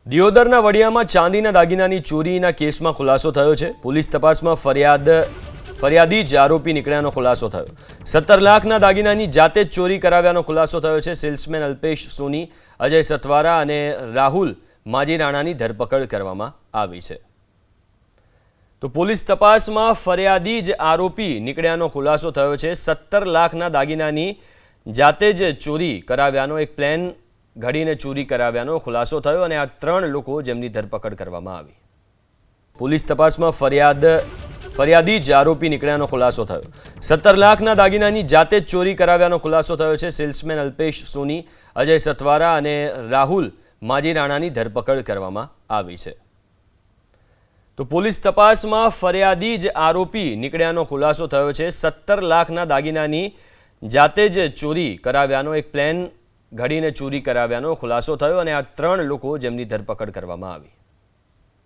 દિયોદરના વડિયામાં ચાંદીના દાગીનાની ચોરીના કેસમાં ખુલાસો થયો છે। પોલીસ તપાસમાં ફરિયાદી જ આરોપી નીકળ્યાનો ખુલાસો થયો। 17 લાખના દાગીનાની જાતે જ ચોરી કરાવ્યાનો ખુલાસો થયો છે। સેલ્સમેન અલ્પેશ સોની, અજય સતવારા અને રાહુલ માજીરાણાની ધરપકડ કરવામાં આવી છે। તો પોલીસ તપાસમાં ફરિયાદી જ આરોપી નીકળ્યાનો ખુલાસો થયો છે। 17 લાખના દાગીનાની જાતે જ ચોરી કરાવ્યાનો એક પ્લાન ઘડીને ચોરી કરાવ્યાનો ખુલાસો થયો અને આ 3 લોકો જેમની ધરપકડ કરવામાં આવી। પોલીસ તપાસમાં ફરિયાદી જ આરોપી નીકળ્યાનો ખુલાસો થયો। 17 લાખના દાગીનાની જાતે જ ચોરી કરાવ્યાનો ખુલાસો થયો છે। સેલ્સમેન અલ્પેશ સોની, અજય સતવારા અને રાહુલ માજીરાણાની ધરપકડ કરવામાં આવી છે। તો પોલીસ તપાસમાં ફરિયાદી જ આરોપી નીકળ્યાનો ખુલાસો થયો છે। 17 લાખના દાગીનાની જાતે જ ચોરી કરાવ્યાનો એક પ્લાન ઘડીને ચોરી કરાવ્યાનો ખુલાસો થયો અને આ 3 લોકો જેમની ધરપકડ કરવામાં આવી।